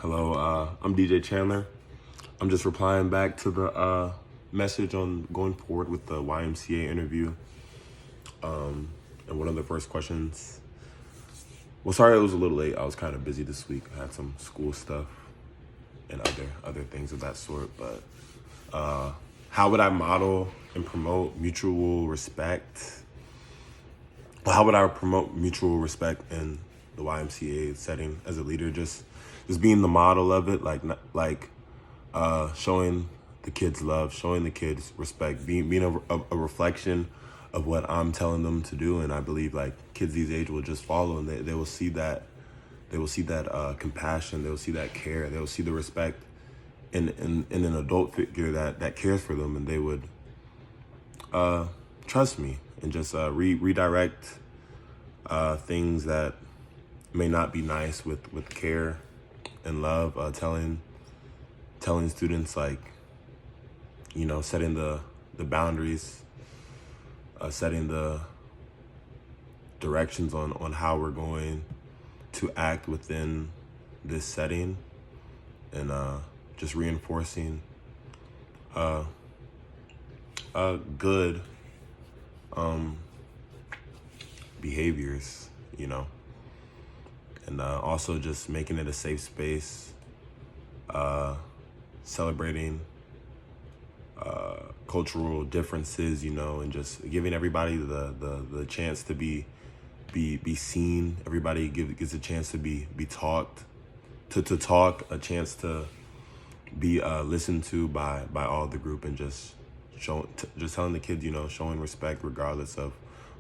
Hello, I'm DJ Chandler. I'm just replying back to the message on going forward with the YMCA interview. And one of the first questions, well, sorry it was a little late. I was kind of busy this week. I had some school stuff and other things of that sort. But how would I model and promote mutual respect? Well, how would I promote mutual respect in the YMCA setting as a leader? Just being the model of it, like showing the kids love, showing the kids respect, being a reflection of what I'm telling them to do. And I believe like kids these age will just follow, and they will see that compassion, they will see that care, they will see the respect in an adult figure that cares for them, and they would trust me and just redirect things that may not be nice with care and love, telling students, like, setting the boundaries, setting the directions on how we're going to act within this setting, and just reinforcing good behaviors, and also just making it a safe space, celebrating cultural differences, and just giving everybody the chance to be seen. Everybody gets a chance to be talked, to talk, a chance to be listened to by all the group, and just telling the kids, showing respect regardless of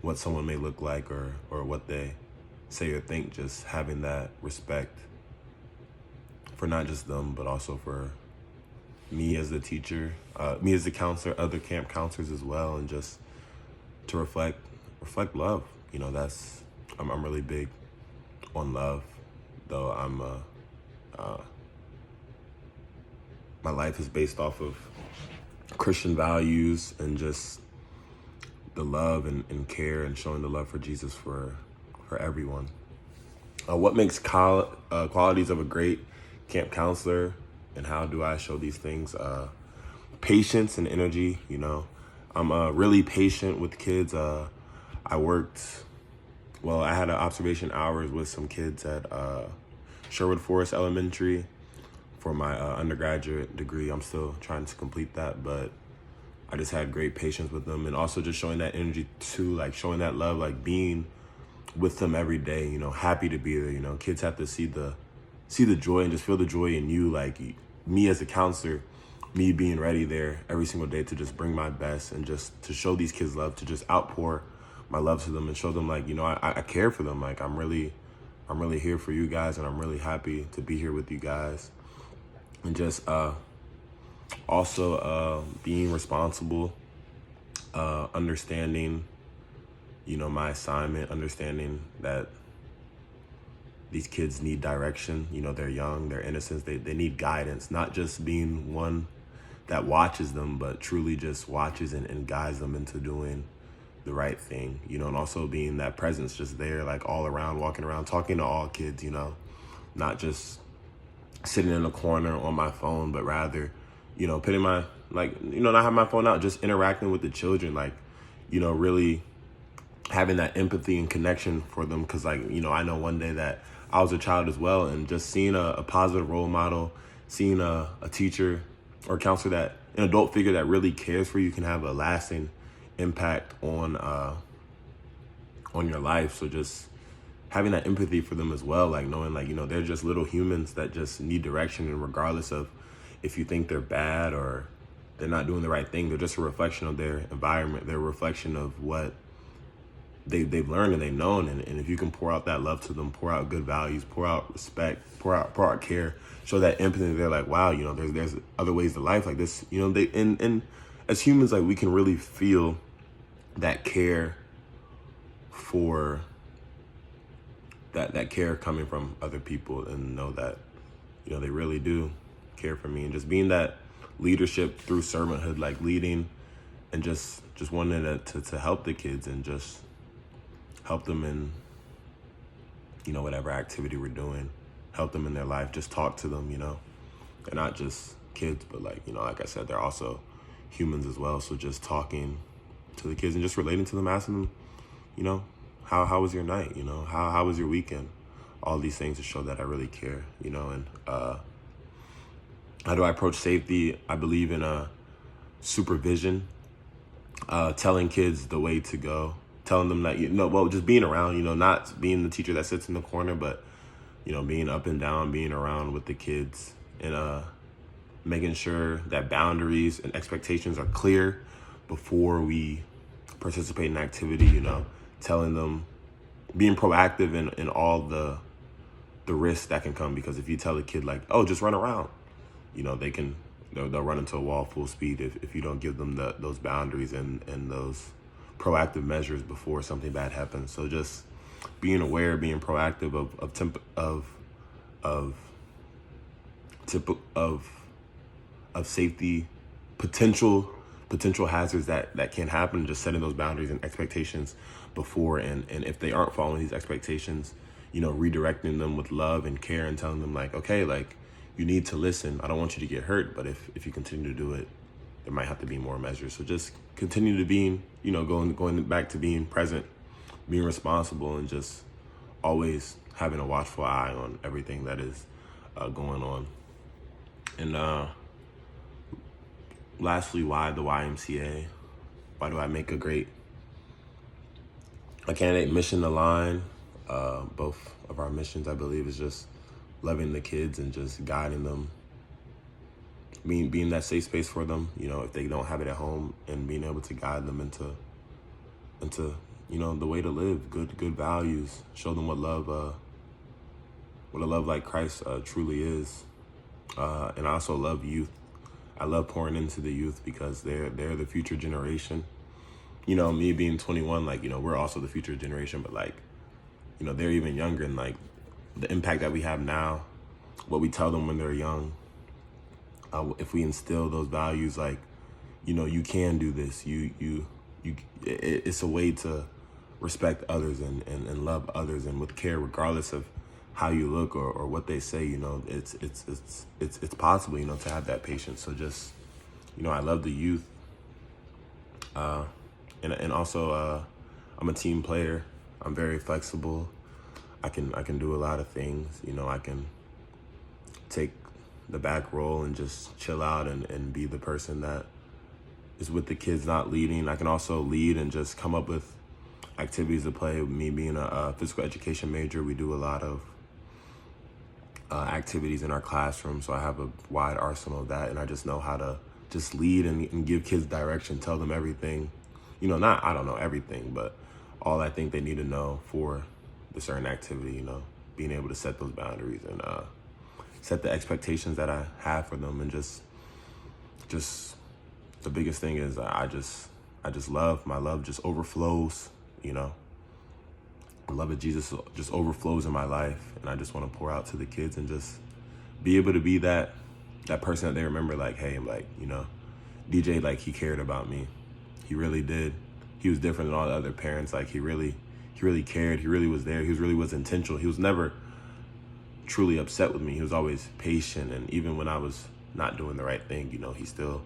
what someone may look like or what they say or think. Just having that respect for not just them, but also for me as the teacher, me as the counselor, other camp counselors as well, and just to reflect love. I'm really big on love, though my life is based off of Christian values and just the love and care and showing the love for Jesus for everyone. What makes qualities of a great camp counselor, and how do I show these things? Patience and energy. I'm really patient with kids. I had an observation hours with some kids at Sherwood Forest Elementary for my undergraduate degree. I'm still trying to complete that, but I just had great patience with them, and also just showing that energy too, like showing that love, like being with them every day, happy to be there. Kids have to see the joy and just feel the joy in you. Like me as a counselor, me being ready there every single day to just bring my best and just to show these kids love, to just outpour my love to them and show them, like, I care for them. Like I'm really here for you guys, and I'm really happy to be here with you guys. And just also being responsible, understanding, my assignment, understanding that these kids need direction. They're young, they're innocent, they need guidance, not just being one that watches them, but truly just watches and guides them into doing the right thing, and also being that presence just there, like all around, walking around, talking to all kids, not just sitting in a corner on my phone, but rather, putting my, not having my phone out, just interacting with the children, like, really having that empathy and connection for them. Cause I know one day that I was a child as well, and just seeing a positive role model, seeing a teacher or counselor, an adult figure that really cares for you, can have a lasting impact on your life. So just having that empathy for them as well, like knowing, like, they're just little humans that just need direction, and regardless of if you think they're bad or they're not doing the right thing, they're just a reflection of their environment. They're a reflection of what they've learned and they've known. And if you can pour out that love to them, pour out good values, pour out respect, pour out care, show that empathy, they're like, wow, there's other ways to life like this. And as humans, like, we can really feel that care for that care coming from other people, and know that, they really do care for me. And just being that leadership through servanthood, like leading and just wanting to help the kids and just help them in, whatever activity we're doing. help them in their life, just talk to them, They're not just kids, but like I said, they're also humans as well. So just talking to the kids and just relating to them, asking them, how was your night? How was your weekend? All these things to show that I really care, and how do I approach safety? I believe in supervision, telling kids the way to go, telling them that, just being around, not being the teacher that sits in the corner, but, being up and down, being around with the kids, and making sure that boundaries and expectations are clear before we participate in activity, telling them, being proactive in all the risks that can come. Because if you tell a kid like, oh, just run around, they'll run into a wall full speed if you don't give them those boundaries and those proactive measures before something bad happens. So just being aware, being proactive of safety, potential hazards that can happen, just setting those boundaries and expectations before, and if they aren't following these expectations, redirecting them with love and care and telling them like, okay, like, you need to listen. I don't want you to get hurt, but if you continue to do it, there might have to be more measures. So just continue to being, going back to being present, being responsible, and just always having a watchful eye on everything that is going on. And lastly, why the YMCA? Why do I make a candidate? Mission aligned. Both of our missions, I believe, is just loving the kids and just guiding them, being that safe space for them, if they don't have it at home, and being able to guide them into the way to live, good values, show them what a love like Christ truly is. And I also love youth. I love pouring into the youth because they're the future generation. Me being 21, we're also the future generation, but they're even younger, and the impact that we have now, what we tell them when they're young, if we instill those values, you can do this, it's a way to respect others and love others, and with care, regardless of how you look or what they say, it's possible, to have that patience. So just, I love the youth, and also I'm a team player. I'm very flexible. I can do a lot of things. I can take the back role and just chill out and be the person that is with the kids, not leading. I can also lead and just come up with activities to play. Me being a physical education major, we do a lot of activities in our classroom. So I have a wide arsenal of that, and I just know how to just lead and give kids direction, tell them everything. I don't know everything, but all I think they need to know for the certain activity, being able to set those boundaries and set the expectations that I have for them. And just the biggest thing is I just love, my love just overflows, the love of Jesus just overflows in my life. And I just want to pour out to the kids and just be able to be that person that they remember, hey, DJ, he cared about me. He really did. He was different than all the other parents. He really cared. He really was there. He really was intentional. He was never truly upset with me. He was always patient. And even when I was not doing the right thing, he still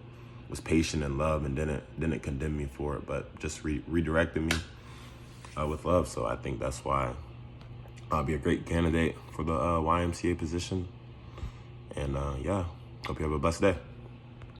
was patient and love and didn't condemn me for it, but just redirected me with love. So I think that's why I'll be a great candidate for the YMCA position. And hope you have a blessed day.